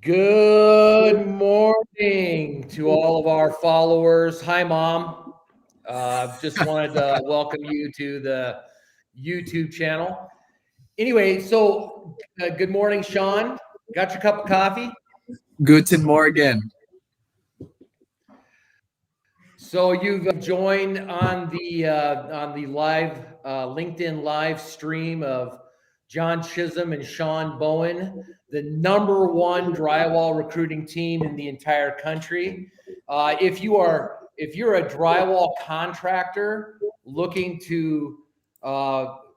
Good morning to all of our followers. Hi, Mom. Just wanted to welcome you to the YouTube channel. Anyway, good morning, Shaun. Got your cup of coffee? Guten Morgen. So you've joined on the live LinkedIn live stream of John Chisholm and Shaun Bowen, the #1 drywall recruiting team in the entire country. If you're a drywall contractor looking to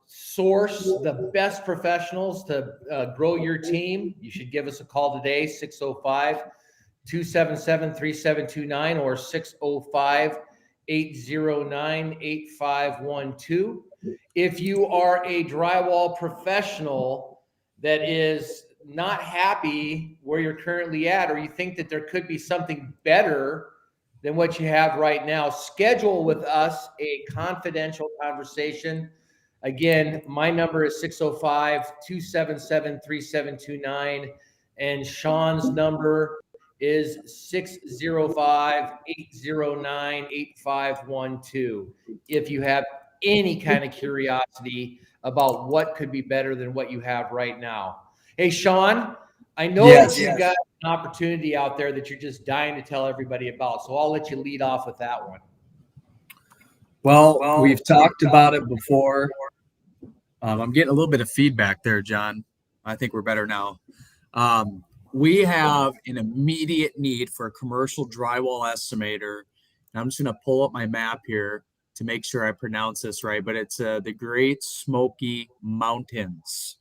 source the best professionals to grow your team, you should give us a call today, 605-277-3729 or 605-809-8512. If you are a drywall professional that is not happy where you're currently at, or you think that there could be something better than what you have right now, schedule with us a confidential conversation. Again, my number is 605-277-3729, and Shaun's number is 605-809-8512. If you have any kind of curiosity about what could be better than what you have right now. Hey, Shaun, I know that you've got an opportunity out there that you're just dying to tell everybody about, so I'll let you lead off with that one. Well, we've talked about it before. I'm getting a little bit of feedback there, John. I think we're better now. We have an immediate need for a commercial drywall estimator. I'm just going to pull up my map here to make sure I pronounce this right, but it's the Great Smoky Mountains,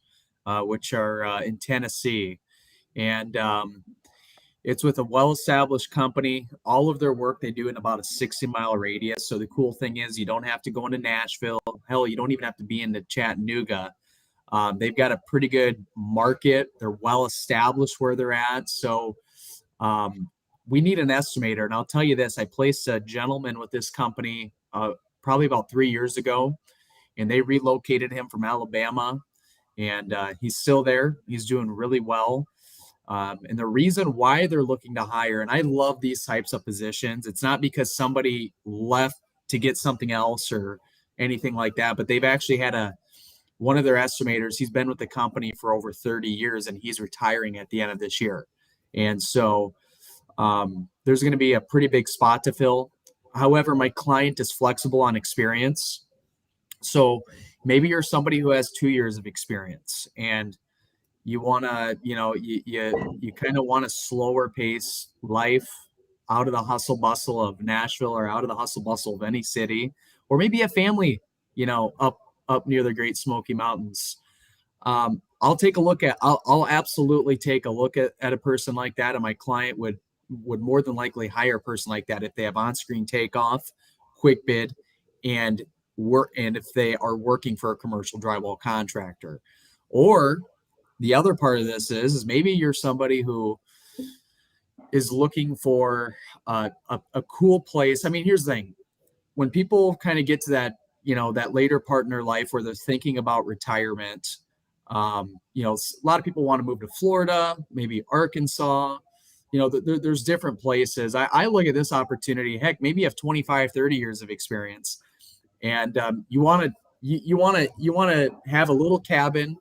which are in Tennessee. And it's with a well-established company. All of their work they do in about a 60-mile radius. So the cool thing is you don't have to go into Nashville. Hell, you don't even have to be into Chattanooga. They've got a pretty good market. They're well-established where they're at. So we need an estimator. And I'll tell you this, I placed a gentleman with this company probably about 3 years ago, and they relocated him from Alabama. And he's still there. He's doing really well. And the reason why they're looking to hire, and I love these types of positions, it's not because somebody left to get something else or anything like that, but they've actually had one of their estimators, he's been with the company for over 30 years, and he's retiring at the end of this year. And so there's going to be a pretty big spot to fill. However, my client is flexible on experience. So maybe you're somebody who has 2 years of experience and you want to, you kind of want a slower pace life out of the hustle bustle of Nashville or out of the hustle bustle of any city, or maybe a family, up near the Great Smoky Mountains. I'll take a look at, I'll absolutely take a look at a person like that. And my client would more than likely hire a person like that if they have on-screen takeoff, quick bid, and if they are working for a commercial drywall contractor. Or the other part of this is maybe you're somebody who is looking for a cool place. I mean, here's the thing. When people kind of get to that, that later part in their life where they're thinking about retirement, a lot of people want to move to Florida, maybe Arkansas. There's different places. I look at this opportunity. Heck, maybe you have 25, 30 years of experience, and you want to have a little cabin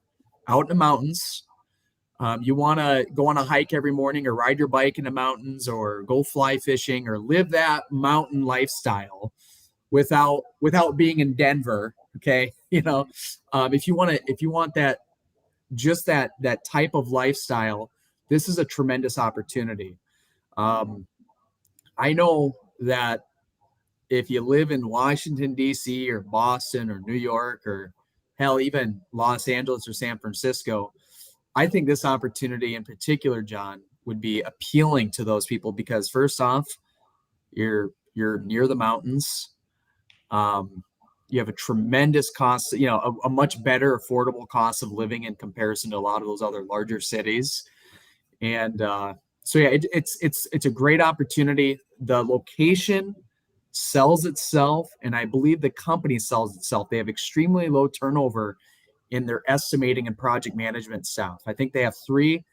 out in the mountains. You want to go on a hike every morning or ride your bike in the mountains or go fly fishing or live that mountain lifestyle without being in Denver. Okay. If you want that, just that type of lifestyle, this is a tremendous opportunity. I know that if you live in Washington, D.C. or Boston or New York or hell, even Los Angeles or San Francisco, I think this opportunity in particular, John, would be appealing to those people because first off, you're near the mountains. You have a tremendous cost, a much better affordable cost of living in comparison to a lot of those other larger cities. And it's a great opportunity. The location sells itself, and I believe the company sells itself. They have extremely low turnover in their estimating and project management staff. I think they have 3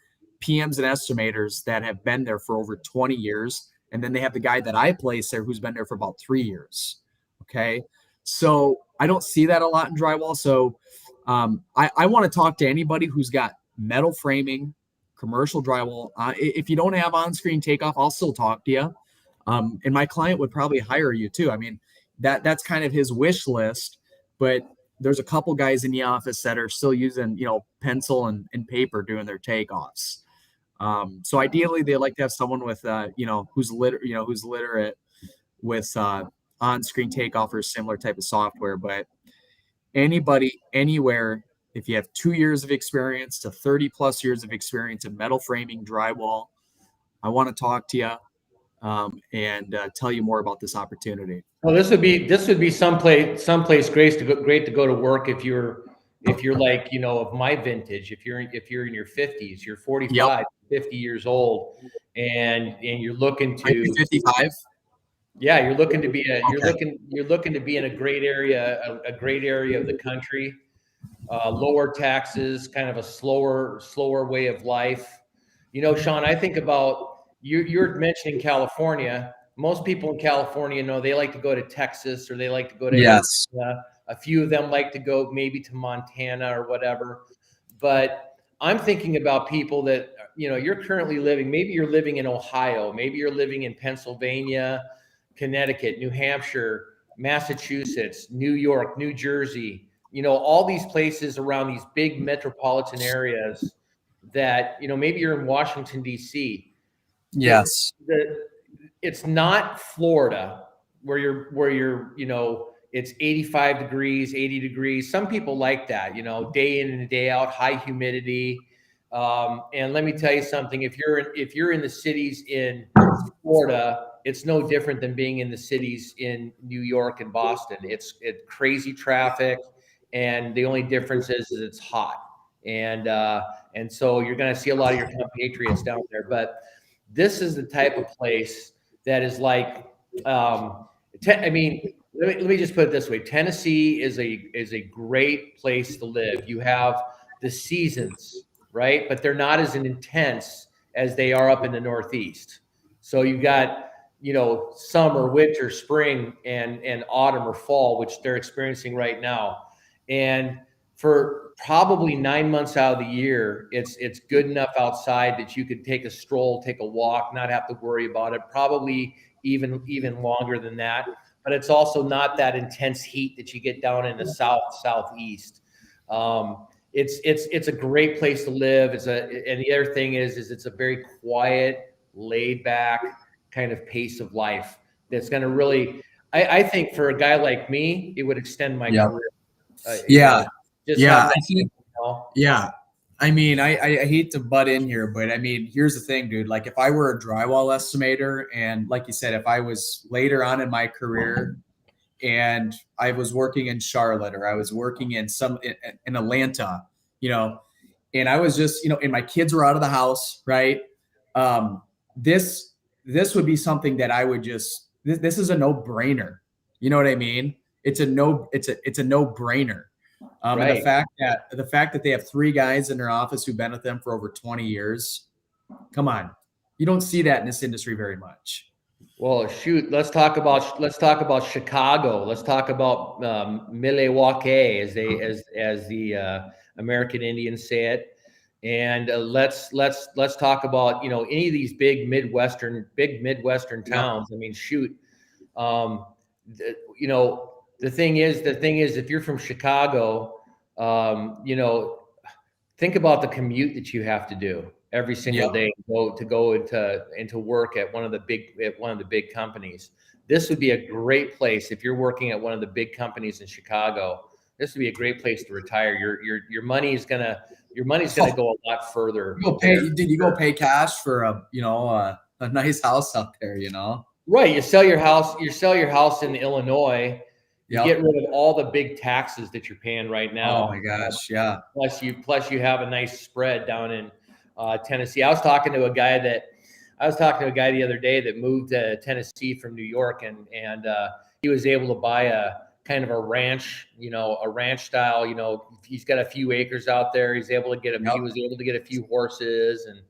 PMs and estimators that have been there for over 20 years. And then they have the guy that I place there who's been there for about 3 years. Okay. So I don't see that a lot in drywall. So I want to talk to anybody who's got metal framing, commercial drywall. If you don't have on-screen takeoff, I'll still talk to you. And my client would probably hire you too. I mean, that's kind of his wish list, but there's a couple guys in the office that are still using, pencil and paper doing their takeoffs. So ideally they like to have someone with, who's literate with, on-screen takeoff or similar type of software. But anybody, anywhere, if you have 2 years of experience to 30 plus years of experience in metal framing, drywall, I want to talk to you and tell you more about this opportunity. Well, this would be someplace great to go to work if you're like, of my vintage, if you're in your 50s, you're 45, yep. 50 years old, and you're looking to 55. Yeah, you're looking to be you're looking to be in a great area of the country, lower taxes, kind of a slower way of life. Shaun, I think about you're mentioning California. Most people in California, they like to go to Texas or they like to go to yes. Arizona. A few of them like to go maybe to Montana or whatever. But I'm thinking about people that, you're currently maybe you're living in Ohio, maybe you're living in Pennsylvania, Connecticut, New Hampshire, Massachusetts, New York, New Jersey, all these places around these big metropolitan areas that, maybe you're in Washington, D.C. Yes. It's not Florida where you're, it's 85 degrees, 80 degrees. Some people like that, day in and day out, high humidity. And let me tell you something, if you're in the cities in Florida, it's no different than being in the cities in New York and Boston. It's crazy traffic, and the only difference is it's hot. And so you're going to see a lot of your compatriots down there. But this is the type of place that is like, let me just put it this way. Tennessee is a great place to live. You have the seasons, right? But they're not as intense as they are up in the Northeast. So you got, summer, winter, spring, and autumn or fall, which they're experiencing right now. And for probably 9 months out of the year, it's good enough outside that you could take a stroll, take a walk, not have to worry about it. Probably even longer than that. But it's also not that intense heat that you get down in the southeast. It's a great place to live. And the other thing is it's a very quiet, laid back kind of pace of life that's going to really, I think for a guy like me, it would extend my career. I mean, I hate to butt in here, but I mean, here's the thing, dude. Like if I were a drywall estimator, and like you said, if I was later on in my career and I was working in Charlotte or I was working in Atlanta, and I was just, and my kids were out of the house, right? This would be something that I would just, this is a no-brainer. You know what I mean? It's a no-brainer. Right. And the fact that they have 3 guys in their office who've been with them for over 20 years, come on, you don't see that in this industry very much. Well, shoot, let's talk about Chicago. Let's talk about Milwaukee, as the American Indians say it. And let's talk about any of these big Midwestern towns. I mean, shoot, the thing is, if you're from Chicago, think about the commute that you have to do every single day to go into work at one of the big companies. This would be a great place if you're working at one of the big companies in Chicago. This would be a great place to retire. Your money's gonna go a lot further. Did you go pay cash for a nice house out there? Right. You sell your house in Illinois. You get rid of all the big taxes that you're paying right now. Oh my gosh, yeah. Plus you have a nice spread down in Tennessee. I was talking to a guy the other day that moved to Tennessee from New York, and he was able to buy a kind of a ranch style. He's got a few acres out there. He was able to get a few horses, and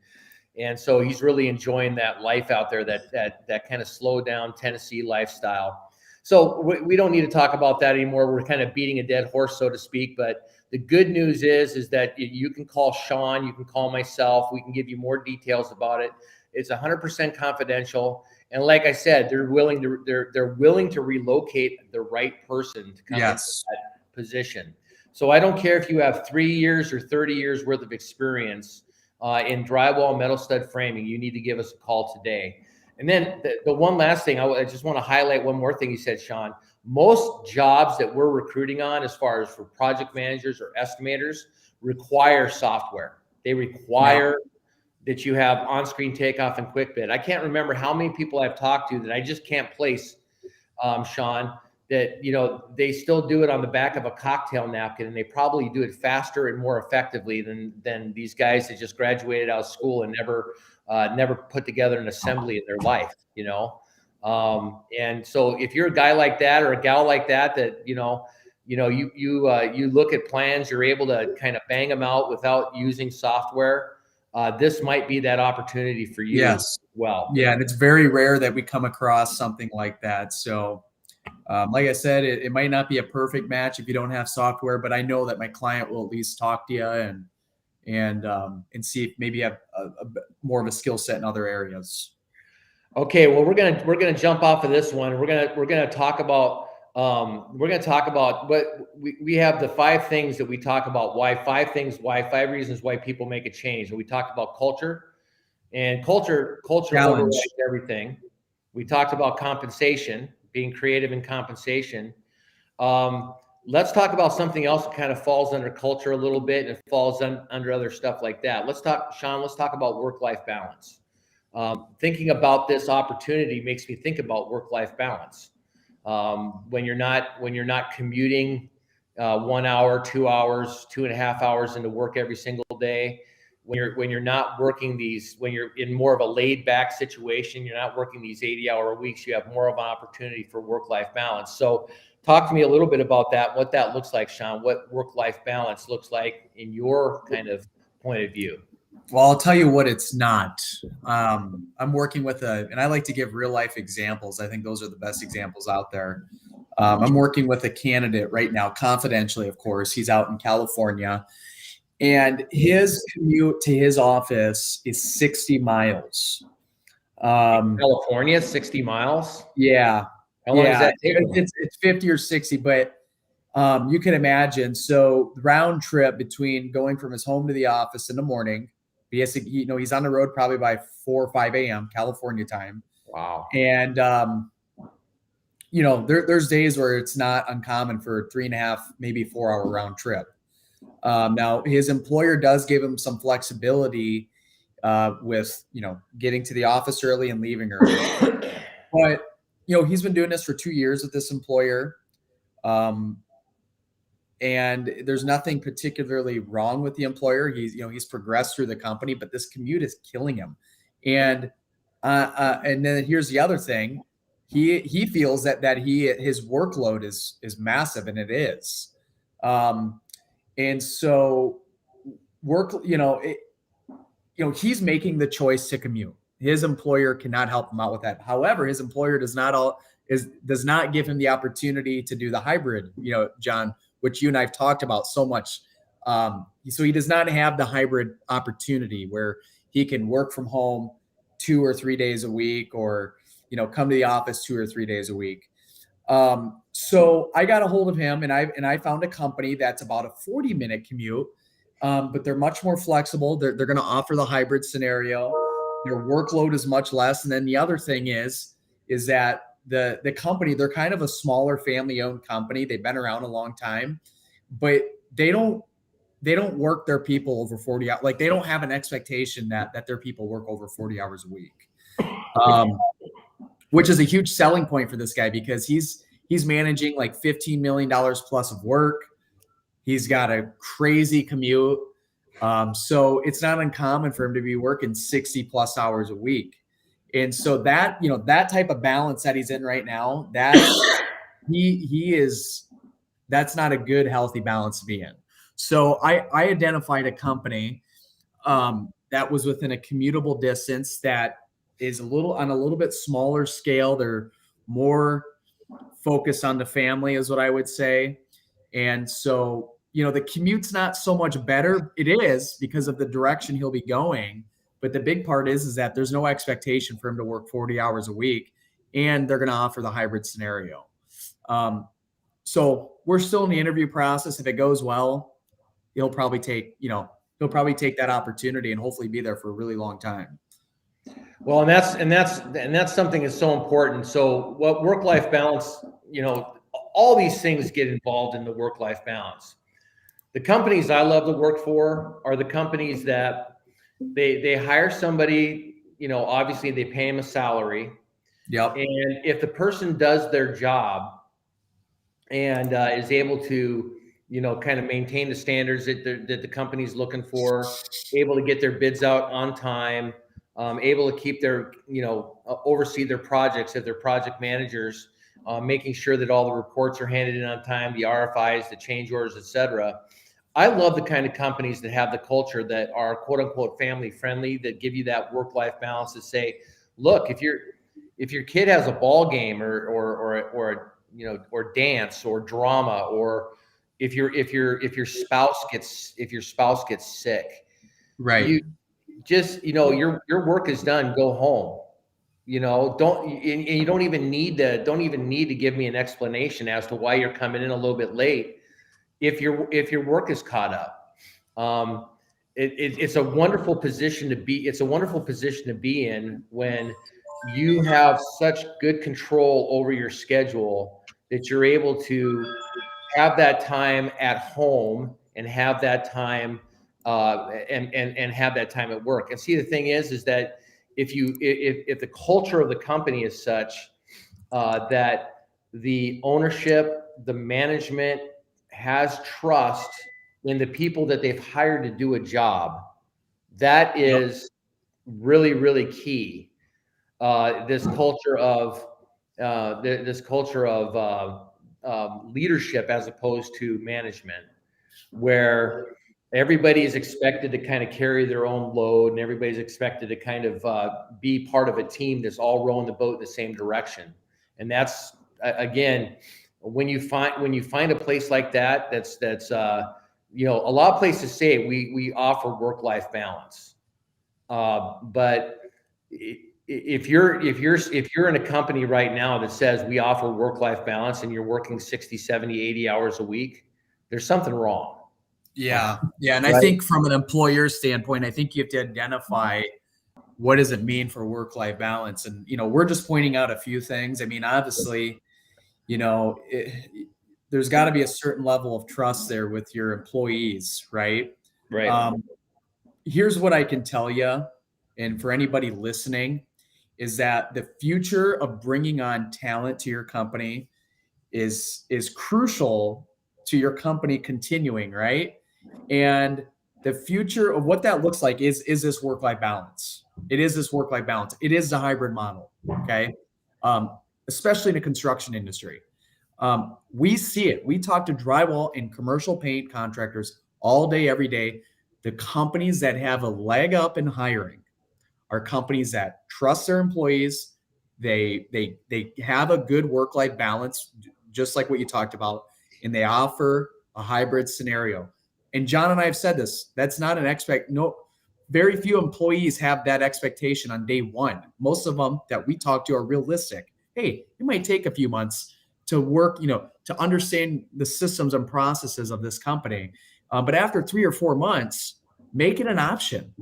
And so he's really enjoying that life out there, that kind of slow down Tennessee lifestyle. So we don't need to talk about that anymore. We're kind of beating a dead horse, so to speak. But the good news is that you can call Shaun, you can call myself. We can give you more details about it. It's 100% confidential. And like I said, they're willing to relocate the right person to come into that position. So I don't care if you have 3 years or 30 years worth of experience in drywall, metal stud framing. You need to give us a call today. And then the one last thing, I just want to highlight one more thing you said, Shaun. Most jobs that we're recruiting on, as far as for project managers or estimators, require software. They require that you have on-screen takeoff and quick bid. I can't remember how many people I've talked to that I just can't place, Shaun, that, they still do it on the back of a cocktail napkin, and they probably do it faster and more effectively than these guys that just graduated out of school and never put together an assembly in their life, and so if you're a guy like that or a gal like that, you look at plans, you're able to kind of bang them out without using software. This might be that opportunity for you. Yes. Well, yeah, and it's very rare that we come across something like that. So, like I said, it might not be a perfect match if you don't have software, but I know that my client will at least talk to you and see if maybe you have a more of a skill set in other areas. Okay, well, we're gonna jump off of this one. We're gonna talk about what we have, the 5 things that we talk about. Why 5 reasons why people make a change. And we talked about culture, and culture overrides everything. We talked about compensation, being creative in compensation. Let's talk about something else that kind of falls under culture a little bit, and it falls under other stuff like that. Shaun, let's talk about work-life balance. Thinking about this opportunity makes me think about work-life balance. When you're not commuting 1 hour, 2 hours, 2.5 hours into work every single day, when you're not working when you're in more of a laid back situation, you're not working these 80-hour weeks, you have more of an opportunity for work-life balance. So talk to me a little bit about that, what that looks like, Shaun, what work-life balance looks like in your kind of point of view. Well, I'll tell you what it's not. I'm working with and I like to give real life examples. I think those are the best examples out there. I'm working with a candidate right now, confidentially, of course. He's out in California, and his commute to his office is 60 miles. California, 60 miles? Yeah. How long does that take? It's 50 or 60, but you can imagine. So the round trip between going from his home to the office in the morning, he's on the road probably by 4 or 5 a.m. California time. Wow. And, there's days where it's not uncommon for a 3.5, maybe 4 hour round trip. Now his employer does give him some flexibility with, getting to the office early and leaving early. But, he's been doing this for 2 years with this employer. And there's nothing particularly wrong with the employer. He's progressed through the company, but this commute is killing him. And then here's the other thing. He feels that his workload is massive, and it is. And so he's making the choice to commute. His employer cannot help him out with that. However, his employer does not give him the opportunity to do the hybrid, John, which you and I've talked about so much. So he does not have the hybrid opportunity where he can work from home 2 or 3 days a week, or, come to the office 2 or 3 days a week. So I got a hold of him, and I found a company that's about a 40-minute commute, but they're much more flexible. They're going to offer the hybrid scenario. Their workload is much less. And then the other thing is that the company, they're kind of a smaller family-owned company. They've been around a long time, but they don't work their people over 40 hours. Like, they don't have an expectation that their people work over 40 hours a week, which is a huge selling point for this guy, because he's managing like $15 million plus of work. He's got a crazy commute. So it's not uncommon for him to be working 60 plus hours a week. And so that type of balance that he's in right now, that's not a good, healthy balance to be in. So I identified a company that that was within a commutable distance that is on a little bit smaller scale. They're more focused on the family is what I would say. And so, the commute's not so much better. It is because of the direction he'll be going. But the big part is that there's no expectation for him to work 40 hours a week, and they're going to offer the hybrid scenario. So we're still in the interview process. If it goes well, he'll probably take that opportunity and hopefully be there for a really long time. Well, and that's something that's so important. So what work-life balance, all these things get involved in the work-life balance. The companies I love to work for are the companies that they hire somebody, obviously they pay them a salary. Yep. And if the person does their job and is able to, kind of maintain the standards that the company's looking for, able to get their bids out on time, able to keep their, oversee their projects if they're project managers, making sure that all the reports are handed in on time, the RFIs, the change orders, et cetera. I love the kind of companies that have the culture that are quote unquote family friendly, that give you that work-life balance to say, look, if your kid has a ball game or dance or drama, or if your spouse gets sick, Right. you just, your work is done, go home. And you don't even need to give me an explanation as to why you're coming in a little bit late if your work is caught up. It's a wonderful position to be. It's a wonderful position to be in when you have such good control over your schedule that you're able to have that time at home and have that time and have that time at work. And see, the thing is that if the culture of the company is such that the ownership, the management has trust in the people that they've hired to do a job, that is really, really key. This culture of leadership as opposed to management, where everybody is expected to kind of carry their own load, and everybody's expected to kind of be part of a team that's all rowing the boat in the same direction. And that's again, when you find a place like that, that's a lot of places say we offer work-life balance, but if you're in a company right now that says we offer work-life balance and you're working 60, 70, 80 hours a week, there's something wrong. Yeah. And Right. I think from an employer standpoint, I think you have to identify what does it mean for work-life balance. And, we're just pointing out a few things. I mean, obviously, there's got to be a certain level of trust there with your employees, right? Right. Here's what I can tell you, and for anybody listening, is that the future of bringing on talent to your company is crucial to your company continuing, right? And the future of what that looks like is this work-life balance. It is this work-life balance. It is the hybrid model, okay? Especially in the construction industry. We see it. We talk to drywall and commercial paint contractors all day, every day. The companies that have a leg up in hiring are companies that trust their employees. They have a good work-life balance, just like what you talked about, and they offer a hybrid scenario. And John and I have said this. That's not very few employees have that expectation on day one. Most of them that we talk to are realistic. Hey, it might take a few months to work, to understand the systems and processes of this company. But after 3 or 4 months, make it an option.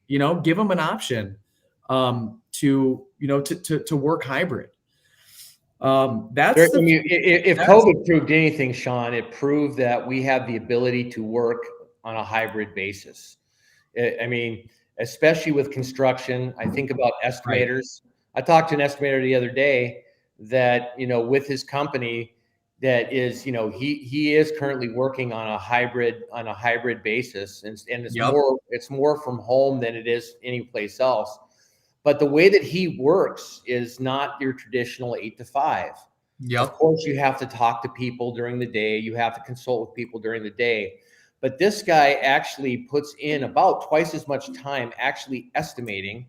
Give them an option to work hybrid. If COVID proved anything, Shaun, it proved that we have the ability to work on a hybrid basis. I mean, especially with construction, I think about estimators. Right. I talked to an estimator the other day that, with his company, that is, he is currently working on a hybrid basis, and it's more from home than it is any place else. But the way that he works is not your traditional 8 to 5. Of course, you have to talk to people during the day. You have to consult with people during the day. But this guy actually puts in about twice as much time actually estimating,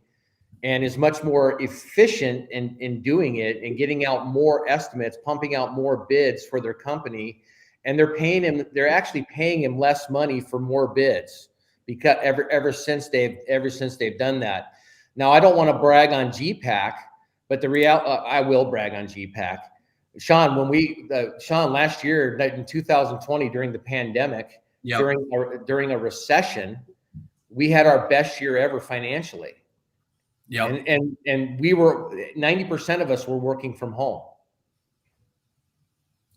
and is much more efficient in doing it and getting out more estimates, pumping out more bids for their company. And they're actually paying him less money for more bids, because ever since they've done that. Now, I don't want to brag on GPAC, but I will brag on GPAC. Shaun, Shaun, last year in 2020, during the pandemic, Yep. during a recession, we had our best year ever financially. Yep. And we were 90% of us were working from home.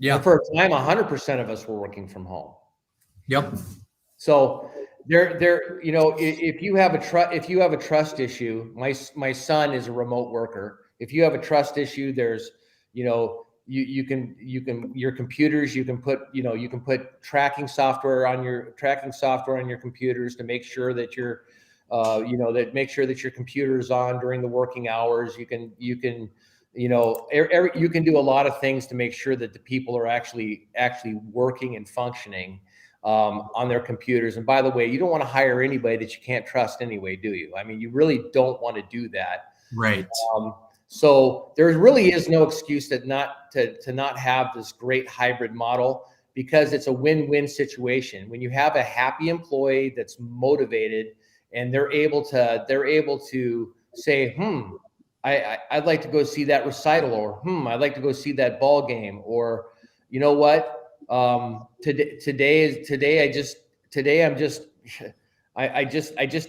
Yeah. And for a time, 100% of us were working from home. Yep. So if you have a trust issue, my son is a remote worker. If you have a trust issue, there's, you can your computers, you can put tracking software on your computers to make sure that make sure that your computer is on during the working hours. You can do a lot of things to make sure that the people are actually working and functioning on their computers. And by the way, you don't want to hire anybody that you can't trust anyway, do you? I mean, you really don't want to do that. Right. So there really is no excuse to not have this great hybrid model, because it's a win-win situation. When you have a happy employee that's motivated, and they're able to say, I'd like to go see that recital, or I'd like to go see that ball game, or you know what, today I just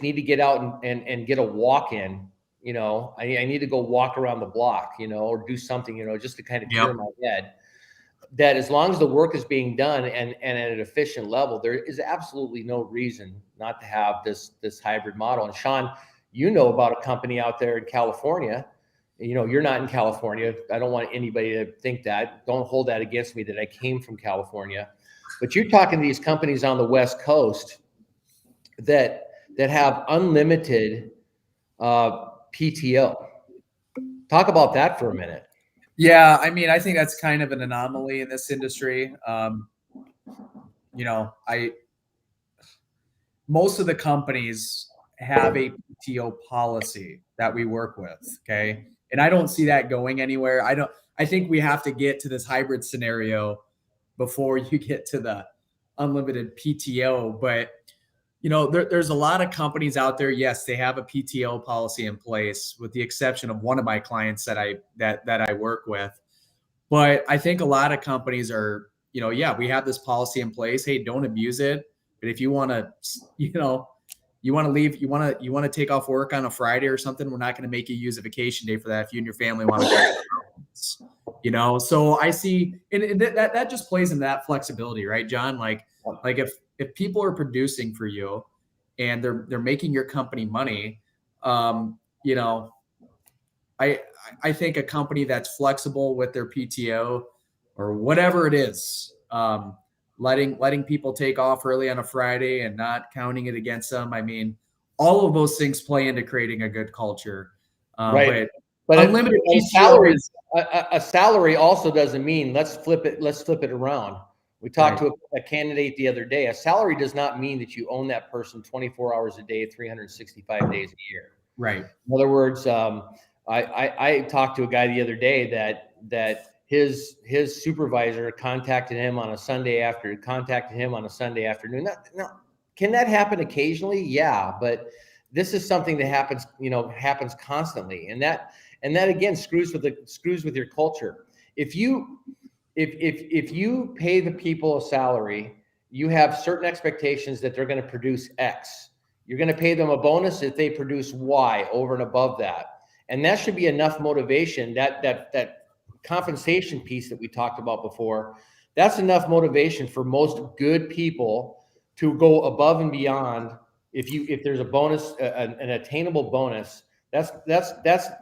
need to get out and get a walk in. I need to go walk around the block, or do something, just to kind of clear my head. That as long as the work is being done and at an efficient level, there is absolutely no reason not to have this hybrid model. And Shaun, about a company out there in California. You're not in California. I don't want anybody to think that. Don't hold that against me that I came from California. But you're talking to these companies on the West Coast that have unlimited PTO. Talk about that for a minute. Yeah, I mean, I think that's kind of an anomaly in this industry. Most of the companies have a PTO policy that we work with. Okay. And I don't see that going anywhere. I think we have to get to this hybrid scenario before you get to the unlimited PTO. But, there's a lot of companies out there. Yes, they have a PTO policy in place, with the exception of one of my clients that I work with. But I think a lot of companies are, we have this policy in place. Hey, don't abuse it. But if you want to, you want to leave, you want to take off work on a Friday or something, we're not going to make you use a vacation day for that. If you and your family want to, so I see, and that just plays into that flexibility, right, John? Like if people are producing for you and they're making your company money, I think a company that's flexible with their PTO or whatever it is, letting people take off early on a Friday and not counting it against them. I mean, all of those things play into creating a good culture. Right. But unlimited a salary also doesn't mean let's flip it around. We talked to a candidate the other day. A salary does not mean that you own that person 24 hours a day, 365 days a year. Right. In other words, I talked to a guy the other day that his supervisor contacted him on a Sunday afternoon. Now, can that happen occasionally? Yeah, but this is something that happens constantly, and that again screws with your culture. If you pay the people a salary, you have certain expectations that they're going to produce X. You're going to pay them a bonus if they produce Y over and above that. And that should be enough motivation. That compensation piece that we talked about before, that's enough motivation for most good people to go above and beyond. If there's a bonus, an attainable bonus, that's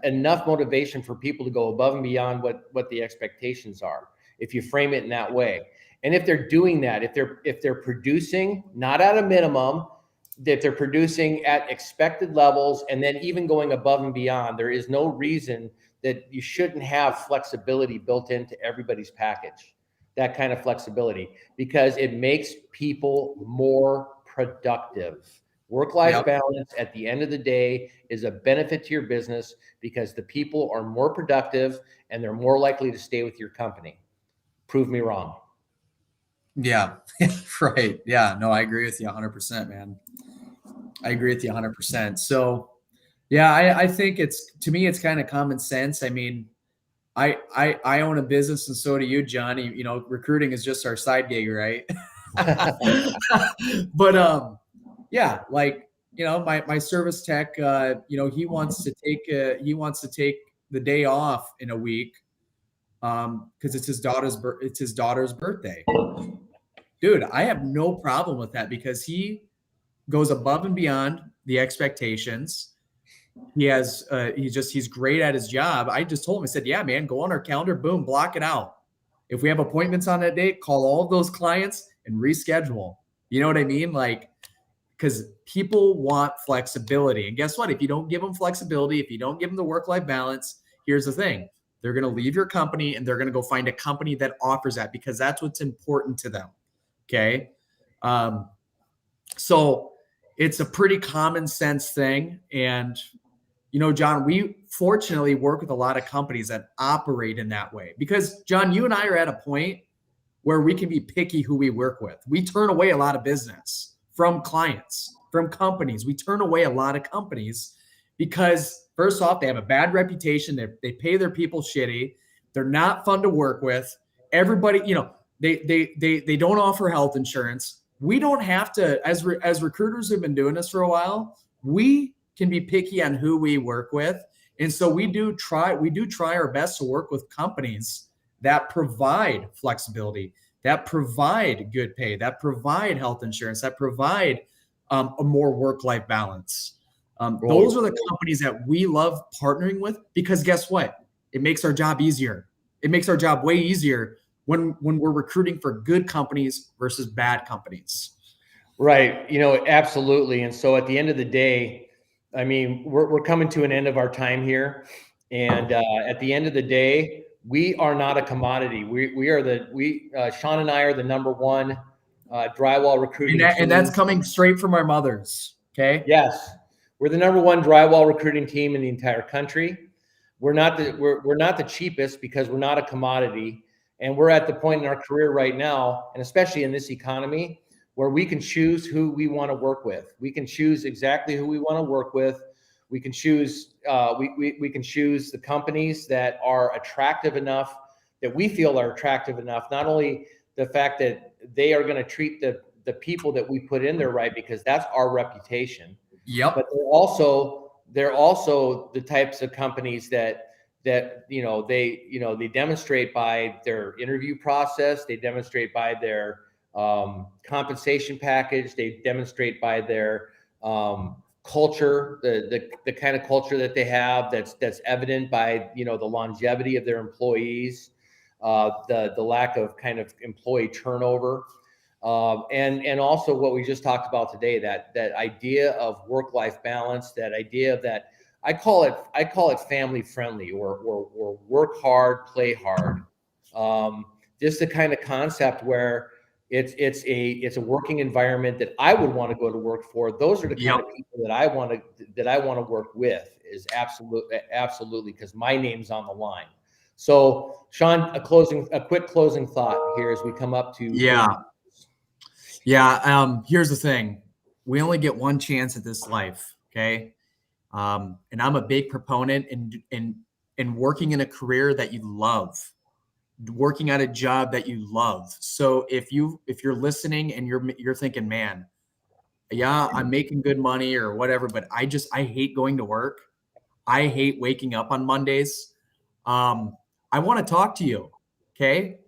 enough motivation for people to go above and beyond what the expectations are, if you frame it in that way. And if they're doing that, if they're producing not at a minimum, that they're producing at expected levels, and then even going above and beyond, there is no reason that you shouldn't have flexibility built into everybody's package. that kind of flexibility because it makes people more productive. Work-life balance at the end of the day is a benefit to your business because the people are more productive and they're more likely to stay with your company. Prove me wrong. Yeah, right. Yeah, no, I agree with you 100%, man. I agree with you 100%. So, yeah, I think to me, it's kind of common sense. I mean, I own a business and so do you, John. You know, recruiting is just our side gig, right? But yeah, like, you know, my service tech, you know, he wants to take the day off in a week because it's his daughter's birthday. Dude, I have no problem with that because he goes above and beyond the expectations. He's great at his job. I just told him, I said, yeah, man, go on our calendar, boom, block it out. If we have appointments on that date, call all of those clients and reschedule. You know what I mean? Like, because people want flexibility. And guess what? If you don't give them flexibility, if you don't give them the work-life balance, here's the thing. They're going to leave your company and they're going to go find a company that offers that because that's what's important to them. Okay. So it's a pretty common sense thing. And, you know, John, we fortunately work with a lot of companies that operate in that way because, John, you and I are at a point where we can be picky who we work with. We turn away a lot of business from clients, from companies. We turn away a lot of companies because, first off, they have a bad reputation. They pay their people shitty. They're not fun to work with. Everybody, you know, they don't offer health insurance. We don't have to, as recruiters who've been doing this for a while, we can be picky on who we work with. And so we do try our best to work with companies that provide flexibility, that provide good pay, that provide health insurance, that provide a more work-life balance. Those are the companies that we love partnering with because guess what? It makes our job easier. It makes our job way easier when we're recruiting for good companies versus bad companies. Right. You know, absolutely. And so at the end of the day, I mean, we're coming to an end of our time here. And at the end of the day, we are not a commodity. Shaun and I are the number one drywall recruiting team. And that's coming straight from our mothers. Okay. Yes. We're the number one drywall recruiting team in the entire country. We're not the cheapest because we're not a commodity. And we're at the point in our career right now, and especially in this economy, where we can choose who we want to work with. We can choose exactly who we want to work with. We can choose we can choose the companies that are attractive enough, that we feel are attractive enough. Not only the fact that they are going to treat the people that we put in there right, because that's our reputation. Yep. But they're also the types of companies that they demonstrate by their interview process. They demonstrate by their compensation package. They demonstrate by their culture, the kind of culture that they have that's evident by, you know, the longevity of their employees, the lack of kind of employee turnover. And also what we just talked about today, that idea of work-life balance, that idea of that, I call it family friendly, or work hard, play hard. Just the kind of concept where it's a working environment that I would want to go to work for. Those are the kind of people that I want to work with, is absolutely, because my name's on the line. So, Shaun, a quick closing thought here as we come up to here's the thing. We only get one chance at this life. Okay. And I'm a big proponent in working in a career that you love, working at a job that you love. So if you're listening and you're thinking, man, yeah, I'm making good money or whatever, but I hate going to work. I hate waking up on Mondays. I want to talk to you. Okay.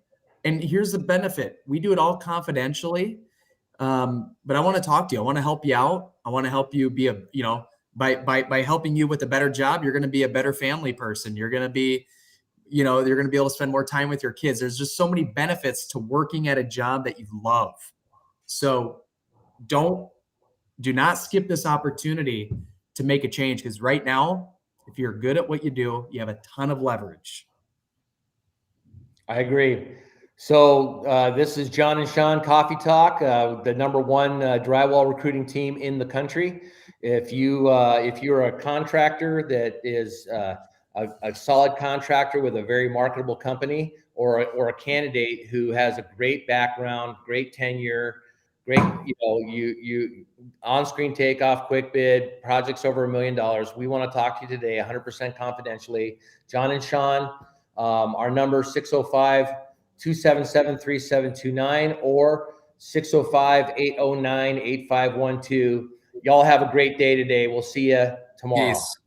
And here's the benefit. We do it all confidentially. But I want to talk to you. I want to help you out. I want to help you be by helping you with a better job, you're going to be a better family person. You're going to be, you're going to be able to spend more time with your kids. There's just so many benefits to working at a job that you love. So do not skip this opportunity to make a change, because right now, if you're good at what you do, you have a ton of leverage. I agree. So this is John and Shaun Coffee Talk, the #1 drywall recruiting team in the country. If you're a contractor that is a solid contractor with a very marketable company, or a candidate who has a great background, great tenure, great you on-screen takeoff, quick bid, projects over $1 million, we want to talk to you today 100% confidentially. John and Shaun, our number 605-277-3729 or 605-809-8512. Y'all have a great day today. We'll see you tomorrow. Peace.